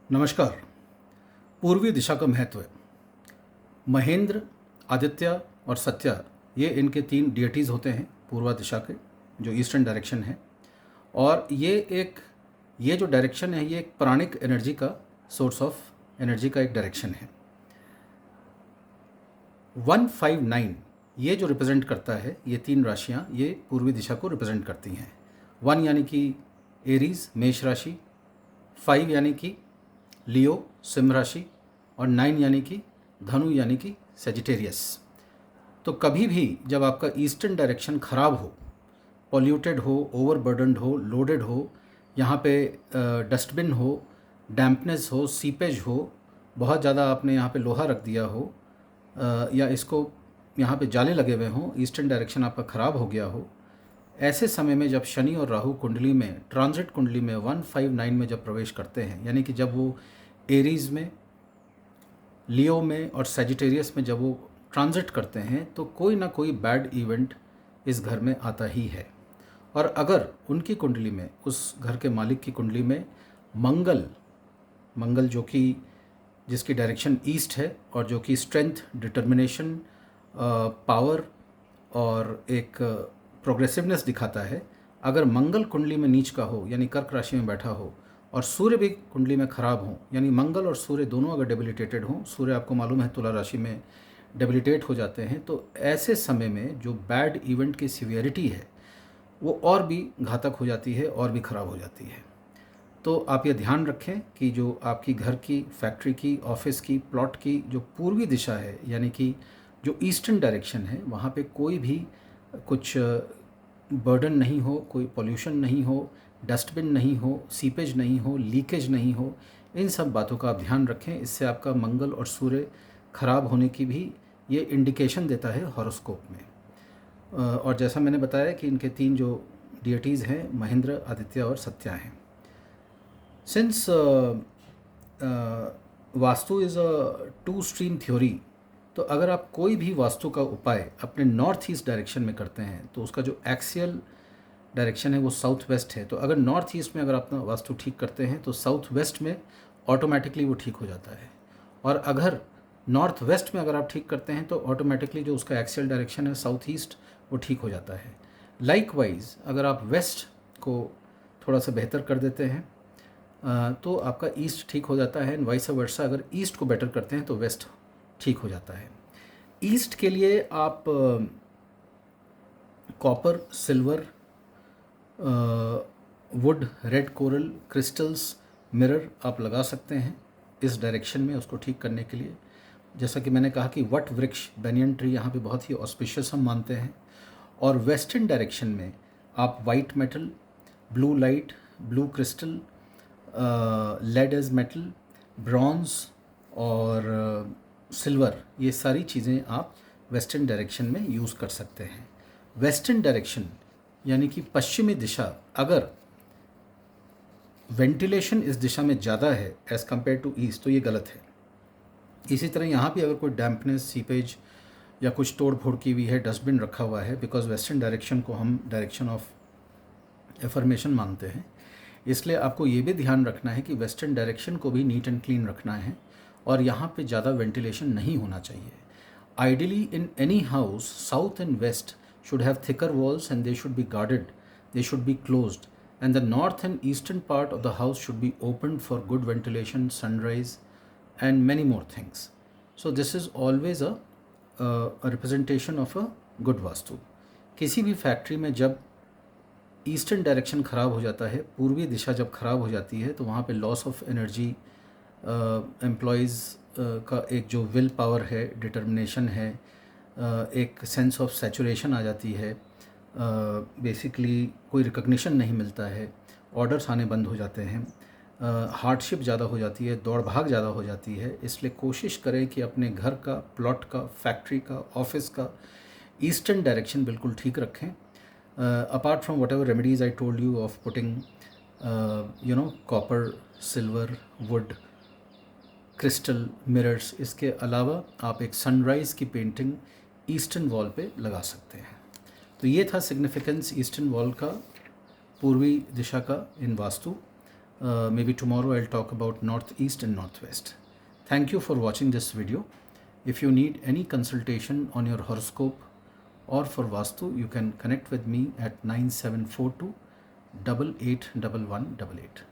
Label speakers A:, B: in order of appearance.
A: नमस्कार। पूर्वी दिशा का महत्व है। महेंद्र, आदित्य और सत्या, ये इनके तीन डिएटीज़ होते हैं पूर्वा दिशा के, जो ईस्टर्न डायरेक्शन है। और ये जो डायरेक्शन है, ये एक प्राणिक एनर्जी का, सोर्स ऑफ एनर्जी का एक डायरेक्शन है। 159 ये जो रिप्रेजेंट करता है, ये तीन राशियाँ ये पूर्वी दिशा को रिप्रेजेंट करती हैं। 1 यानी कि एरीज, मेष राशि, 5 यानी कि लियो, सिंह राशि, और 9 यानी कि धनु यानी कि सेजिटेरियस। तो कभी भी जब आपका ईस्टर्न डायरेक्शन ख़राब हो, पॉल्यूटेड हो, ओवरबर्डनड हो, लोडेड हो, यहाँ पे डस्टबिन हो, डैम्पनेस हो, सीपेज हो, बहुत ज़्यादा आपने यहाँ पे लोहा रख दिया हो, या इसको यहाँ पे जाले लगे हुए हों, ईस्टर्न डायरेक्शन आपका ख़राब हो गया हो, ऐसे समय में जब शनि और राहु कुंडली में, ट्रांजिट कुंडली में 159 में जब प्रवेश करते हैं, यानी कि जब वो एरीज में, लियो में और सेजिटेरियस में जब वो ट्रांजिट करते हैं, तो कोई ना कोई बैड इवेंट इस घर में आता ही है। और अगर उनकी कुंडली में, उस घर के मालिक की कुंडली में मंगल जो कि जिसकी डायरेक्शन ईस्ट है और जो कि स्ट्रेंथ, डिटर्मिनेशन, पावर और एक प्रोग्रेसिवनेस दिखाता है, अगर मंगल कुंडली में नीच का हो, यानी कर्क राशि में बैठा हो, और सूर्य भी कुंडली में खराब हो, यानी मंगल और सूर्य दोनों अगर डेबिलिटेटेड हों, सूर्य आपको मालूम है तुला राशि में डेबिलिटेट हो जाते हैं, तो ऐसे समय में जो बैड इवेंट की सीवियरिटी है वो और भी घातक हो जाती है और भी ख़राब हो जाती है। तो आप ये ध्यान रखें कि जो आपकी घर की, फैक्ट्री की, ऑफिस की, प्लॉट की जो पूर्वी दिशा है, यानी कि जो ईस्टर्न डायरेक्शन है, वहाँ पे कोई भी कुछ बर्डन नहीं हो, कोई पोल्यूशन नहीं हो, डस्टबिन नहीं हो, सीपेज नहीं हो, लीकेज नहीं हो। इन सब बातों का आप ध्यान रखें। इससे आपका मंगल और सूर्य खराब होने की भी ये इंडिकेशन देता है हॉरोस्कोप में। और जैसा मैंने बताया कि इनके तीन जो डिएटीज़ हैं, महेंद्र, आदित्य और सत्या हैं। Since Vastu is a two stream theory, तो अगर आप कोई भी वास्तु का उपाय अपने नॉर्थ ईस्ट डायरेक्शन में करते हैं, तो उसका जो एक्सियल डायरेक्शन है वो साउथ वेस्ट है। तो अगर नॉर्थ ईस्ट में अगर अपना वास्तु ठीक करते हैं, तो साउथ वेस्ट में ऑटोमेटिकली वो ठीक हो जाता है। और अगर नॉर्थ वेस्ट में अगर आप ठीक करते हैं, तो ऑटोमेटिकली जो उसका एक्सियल डायरेक्शन है साउथ ईस्ट, वो ठीक हो जाता है। लाइकवाइज अगर आप वेस्ट को थोड़ा सा बेहतर कर देते हैं, तो आपका ईस्ट ठीक हो जाता है। एंड वाइस वर्सा, अगर ईस्ट को बेटर करते हैं तो वेस्ट ठीक हो जाता है। ईस्ट के लिए आप copper, silver, would, red coral, crystals, mirror आप लगा सकते हैं इस डायरेक्शन में उसको ठीक करने के लिए। जैसा कि मैंने कहा कि वट वृक्ष, बेनियन ट्री यहाँ पे बहुत ही ऑस्पिशियस हम मानते हैं। और वेस्टर्न डायरेक्शन में आप white metal, blue light, blue crystal, lead as metal, bronze और सिल्वर, ये सारी चीज़ें आप वेस्टर्न डायरेक्शन में यूज़ कर सकते हैं। वेस्टर्न डायरेक्शन यानी कि पश्चिमी दिशा, अगर वेंटिलेशन इस दिशा में ज़्यादा है एज़ कम्पेयर टू ईस्ट, तो ये गलत है। इसी तरह यहाँ भी अगर कोई डैम्पनेस, सीपेज या कुछ तोड़ फोड़ की हुई है, डस्टबिन रखा हुआ है, बिकॉज वेस्टर्न डायरेक्शन को हम डायरेक्शन ऑफ एफर्मेशन मानते हैं, इसलिए आपको ये भी ध्यान रखना है कि वेस्टर्न डायरेक्शन को भी नीट एंड क्लीन रखना है और यहाँ पे ज़्यादा वेंटिलेशन नहीं होना चाहिए। Ideally in any house, south and west should have thicker walls and they should be guarded, they should be closed, and the north and eastern part of the house should be opened for good ventilation, sunrise and many more things. So this is always a representation of a good vastu. किसी भी factory में जब eastern direction ख़राब हो जाता है, पूर्वी दिशा जब ख़राब हो जाती है, तो वहाँ पे लॉस ऑफ एनर्जी, एम्प्लॉयज़ का एक जो विल पावर है, डिटर्मिनेशन है, एक सेंस ऑफ सैचुरेशन आ जाती है, बेसिकली कोई रिकग्निशन नहीं मिलता है, ऑर्डर्स आने बंद हो जाते हैं, हार्डशिप ज़्यादा हो जाती है, दौड़ भाग ज़्यादा हो जाती है। इसलिए कोशिश करें कि अपने घर का, प्लॉट का, फैक्ट्री का, ऑफिस का ईस्टर्न डायरेक्शन बिल्कुल ठीक रखें। Apart from what ever remedies I told you of putting copper, silver, would, crystal, mirrors, इसके अलावा आप एक सनराइज़ की पेंटिंग ईस्टर्न वॉल पे लगा सकते हैं। तो ये था सिग्निफिकेंस ईस्टर्न वॉल का, पूर्वी दिशा का इन vastu. Maybe tomorrow I'll talk about northeast and northwest. Thank you for watching this video. If you need any consultation on your horoscope or for Vastu, you can connect with me at 9742 881188.